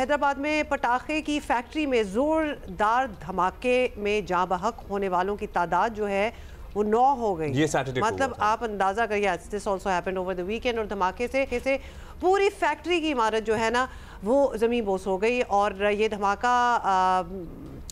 हैदराबाद में पटाखे की फैक्ट्री में जोरदार धमाके में जाँ बहक होने वालों की तादाद जो है वो 9 हो गई। ये सैटरडे मतलब आप अंदाजा करिए, this also happened over the weekend. और धमाके से पूरी फैक्ट्री की इमारत जो है ना वो ज़मीन बोस हो गई। और ये धमाका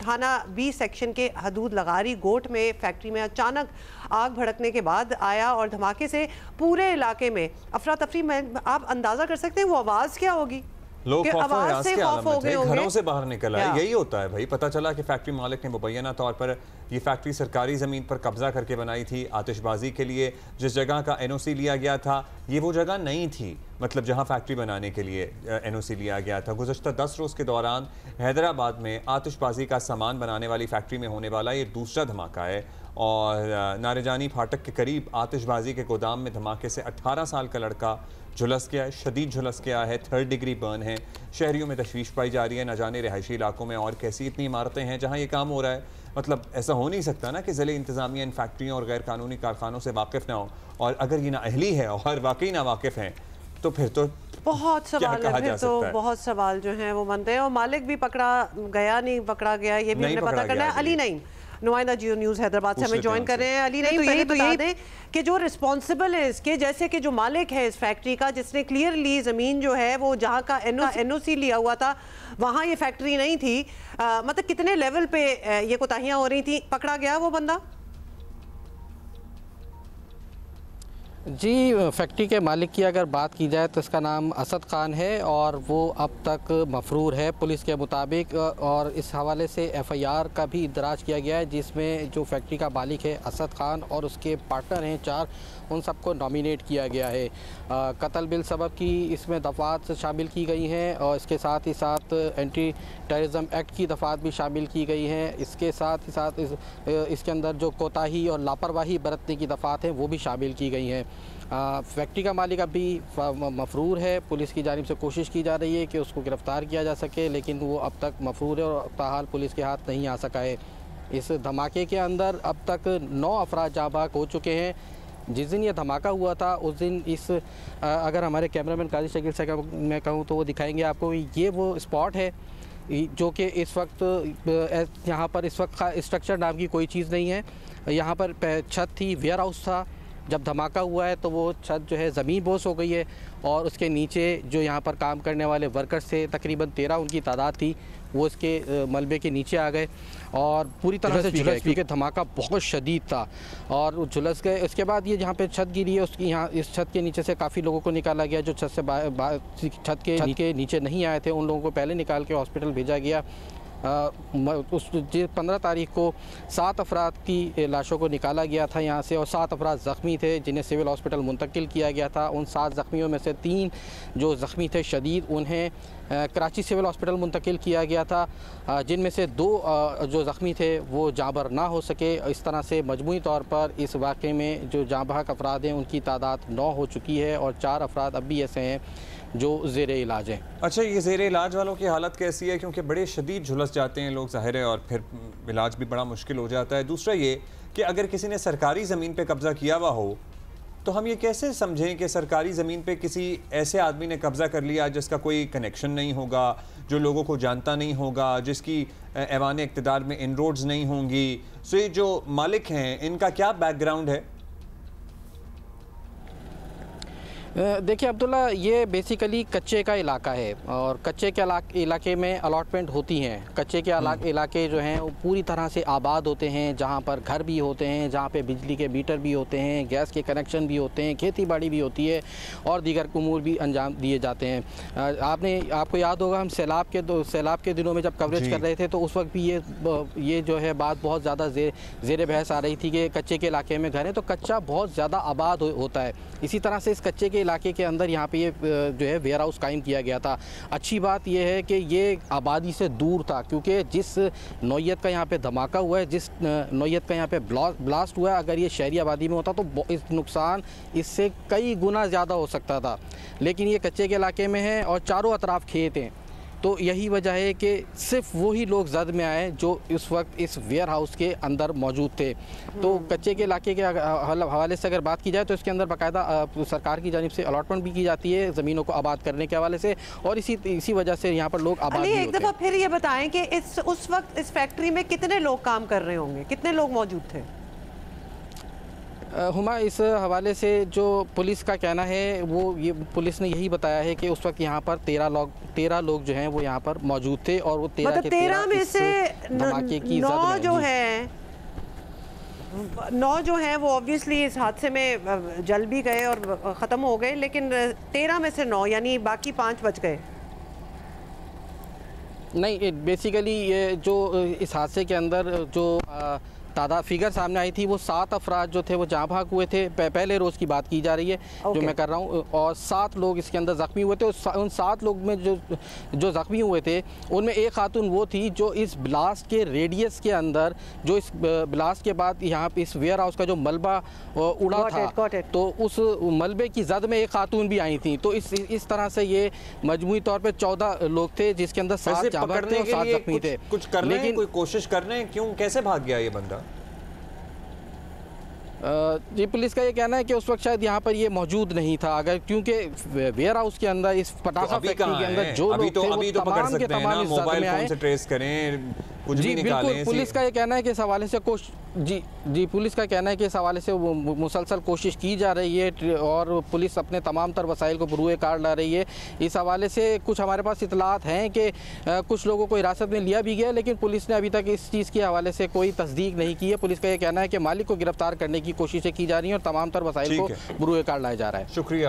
थाना 20 सेक्शन के हदूद लगारी गोट में फैक्ट्री में अचानक आग भड़कने के बाद आया और धमाके से पूरे इलाके में अफरा तफरी में आप अंदाजा कर सकते हैं वो आवाज़ क्या होगी। लोग आवाज से खौफ हो गए होंगे, घरों से बाहर निकल आए। यही होता है भाई। पता चला कि फैक्ट्री मालिक ने मुबैना तौर पर ये फैक्ट्री सरकारी ज़मीन पर कब्जा करके बनाई थी आतिशबाजी के लिए। जिस जगह का NOC लिया गया था ये वो जगह नहीं थी, मतलब जहां फैक्ट्री बनाने के लिए NOC लिया गया था। गुज़श्ता 10 रोज़ के दौरान हैदराबाद में आतिशबाजी का सामान बनाने वाली फैक्ट्री में होने वाला ये दूसरा धमाका है। और नारेजानी फाटक के करीब आतिशबाजी के गोदाम में धमाके से 18 साल का लड़का झुलस गया है, शदीद झुलस गया है, 3rd डिग्री बर्न है। शहरियों में तशवीश पाई जा रही है, न जाने रहायशी इलाकों में और कैसी इतनी इमारतें हैं जहां ये काम हो रहा है। मतलब ऐसा हो नहीं सकता ना कि ज़िले इंतज़ामिया इन फैक्ट्रियों और गैर कानूनी कारखानों से वाकिफ़ ना हो। और अगर ये नाअहली है और वाकई ना वाकिफ़ हैं तो फिर तो बहुत सवाल है, फिर तो बहुत सवाल जो हैं वो बनते हैं। और मालिक भी पकड़ा गया नहीं पकड़ा गया ये भी हमें पता करना है। अली नईम नुमाइंदा जियो न्यूज़ हैदराबाद से हमें ज्वाइन कर रहे हैं। अली नहीं तो यही बता दें कि जो रिस्पॉन्सिबल है इसके, जैसे कि जो मालिक है इस फैक्ट्री का जिसने क्लियरली ज़मीन जो है वो जहाँ का NOC लिया हुआ था वहाँ ये फैक्ट्री नहीं थी, मतलब कितने लेवल पे ये कोताहियाँ हो रही थी, पकड़ा गया वो बंदा? जी, फैक्ट्री के मालिक की अगर बात की जाए तो इसका नाम असद खान है और वो अब तक मफरूर है पुलिस के मुताबिक। और इस हवाले से FIR का भी इदराज किया गया है जिसमें जो फैक्ट्री का मालिक है असद खान और उसके पार्टनर हैं 4, उन सबको नॉमिनेट किया गया है। कत्ल बिल सबब की इसमें दफ़ात शामिल की गई हैं और इसके साथ ही साथ एंटी टेररिज्म एक्ट की दफ़ात भी शामिल की गई हैं। इसके साथ ही साथ इसके अंदर जो कोताही और लापरवाही बरतने की दफ़ात हैं वो भी शामिल की गई हैं। फैक्ट्री का मालिक अभी मफरूर है। पुलिस की जानिब से कोशिश की जा रही है कि उसको गिरफ़्तार किया जा सके, लेकिन वो अब तक मफरूर है और ताहाल पुलिस के हाथ नहीं आ सका है। इस धमाके के अंदर अब तक 9 अफराद जाँ बहक हो चुके हैं। जिस दिन ये धमाका हुआ था उस दिन अगर हमारे कैमरामैन काजी शकील से मैं कहूँ तो वो दिखाएंगे आपको, ये वो स्पॉट है जो कि इस वक्त यहाँ पर इस वक्त स्ट्रक्चर नाम की कोई चीज़ नहीं है। यहाँ पर छत थी, वेयर हाउस था। जब धमाका हुआ है तो वो छत जो है ज़मीन बोस हो गई है और उसके नीचे जो यहाँ पर काम करने वाले वर्कर्स थे तकरीबन 13 उनकी तादाद थी, वो इसके मलबे के नीचे आ गए और पूरी तरह से झुलस गए क्योंकि धमाका बहुत शदीद था और झुलस गए। उसके बाद ये जहाँ पे छत गिरी है उसकी यहाँ इस छत के नीचे से काफ़ी लोगों को निकाला गया जो छत से छत के नीचे नहीं आए थे, उन लोगों को पहले निकाल के हॉस्पिटल भेजा गया। उस 15 तारीख को 7 अफराद की लाशों को निकाला गया था यहाँ से और 7 अफराद ज़ख्मी थे जिन्हें सिविल हॉस्पिटल मुंतकिल किया गया था। उन 7 ज़ख्मियों में से 3 जो ज़ख्मी थे शदीद उन्हें कराची सिविल हॉस्पिटल मुंतकिल किया गया था, जिनमें से 2 जो ज़ख्मी थे वो जाँबर ना हो सके। इस तरह से मजमूई तौर पर इस वाक़े में जो जाँ बहक अफराद हैं उनकी तादाद 9 हो चुकी है और 4 अफराद अब भी ऐसे हैं जो ज़ेर इलाज हैं। अच्छा, ये ज़ेर इलाज वालों की हालत कैसी है? क्योंकि बड़े शदीद झुलस जाते हैं लोग ज़ाहिर है और फिर इलाज भी बड़ा मुश्किल हो जाता है। दूसरा ये कि अगर किसी ने सरकारी ज़मीन पे कब्ज़ा किया हुआ हो तो हम ये कैसे समझें कि सरकारी ज़मीन पे किसी ऐसे आदमी ने कब्ज़ा कर लिया जिसका कोई कनेक्शन नहीं होगा, जो लोगों को जानता नहीं होगा, जिसकी ऐवान इक़्तिदार में इनरोड्स नहीं होंगी। सो ये जो मालिक हैं इनका क्या बैकग्राउंड है? देखिए अब्दुल्ला, ये बेसिकली कच्चे का इलाका है और कच्चे के इलाके में अलॉटमेंट होती हैं। कच्चे के इलाके जो हैं वो पूरी तरह से आबाद होते हैं, जहाँ पर घर भी होते हैं, जहाँ पे बिजली के मीटर भी होते हैं, गैस के कनेक्शन भी होते हैं, खेती बाड़ी भी होती है और दीगर उमूर भी अंजाम दिए जाते हैं। आपको याद होगा हम सैलाब के दिनों में जब कवरेज कर रहे थे तो उस वक्त भी ये जो है बात बहुत ज़्यादा ज़ेर बहस आ रही थी कि कच्चे के इलाके में घर है तो कच्चा बहुत ज़्यादा आबाद होता है। इसी तरह से इस कच्चे के इलाके के अंदर यहाँ पे ये जो है वेयर हाउस कायम किया गया था। अच्छी बात यह है कि ये आबादी से दूर था क्योंकि जिस नौयत का यहाँ पे धमाका हुआ है, जिस नौयत का यहाँ पे ब्लास्ट हुआ है, अगर ये शहरी आबादी में होता तो इस नुकसान इससे कई गुना ज़्यादा हो सकता था। लेकिन ये कच्चे के इलाके में है और चारों अतराफ खेत हैं। तो यही वजह है कि सिर्फ वही लोग जद में आए जो इस वक्त इस वेयर हाउस के अंदर मौजूद थे। तो कच्चे के इलाके के हवाले से अगर बात की जाए तो इसके अंदर बाकायदा सरकार की जानिब से अलॉटमेंट भी की जाती है ज़मीनों को आबाद करने के हवाले से, और इसी वजह से यहाँ पर लोग आबाद भी होते हैं। एक दफ़ा फिर ये बताएं कि उस वक्त इस फैक्ट्री में कितने लोग काम कर रहे होंगे, कितने लोग मौजूद थे? हुमा, इस हवाले से जो पुलिस का कहना है वो ये पुलिस ने यही बताया है कि उस वक्त यहाँ पर 13 लोग जो हैं वो यहाँ पर मौजूद थे, और वो 13 में से 9 जो हैं वो ऑब्वियसली इस हादसे में जल भी गए और ख़त्म हो गए, लेकिन 13 में से 9 यानी बाकी 5 बच गए। नहीं, बेसिकली ये जो इस हादसे के अंदर जो तादाद फिगर सामने आई थी वो 7 अफराद जो थे वो जहाँ भाग हुए थे। पहले रोज़ की बात की जा रही है जो मैं कर रहा हूँ, और 7 लोग इसके अंदर ज़ख्मी हुए थे। उन 7 लोग में जो ज़ख्मी हुए थे उनमें एक खातून वो थी जो इस ब्लास्ट के रेडियस के अंदर, जो इस ब्लास्ट के बाद यहाँ पे इस वेयर हाउस का जो मलबा उड़ा था, तो उस मलबे की जद में एक खातून भी आई थी। तो इस तरह से ये मजमूई तौर पर 14 लोग थे जिसके अंदर 7 जहाँ थे और 7 ज़ख्मी थे। कुछ कर रहे हैं, कोई कोशिश कर रहे हैं, क्यों कैसे भाग गया ये बंदा? जी, पुलिस का ये कहना है कि उस वक्त शायद यहाँ पर ये मौजूद नहीं था, अगर क्योंकि वेयर हाउस के अंदर इस पटाखा फैक्ट्री के अंदर जो लोग थे वो तमाम के तमाम इस जद में आए। ट्रेस करें, कुछ जी भी बिल्कुल, पुलिस का ये कहना है कि इस हवाले से पुलिस का कहना है कि इस हवाले से मुसलसल कोशिश की जा रही है और पुलिस अपने तमाम तर वसाइल को बरूए कार ला रही है। इस हवाले से कुछ हमारे पास इतलात हैं कि कुछ लोगों को हिरासत में लिया भी गया, लेकिन पुलिस ने अभी तक इस चीज़ के हवाले से कोई तस्दीक नहीं की है। पुलिस का ये कहना है कि मालिक को गिरफ्तार करने की कोशिशें की जा रही हैं और तमाम तर वसाइल को बरूए कार लाया जा रहा है। शुक्रिया।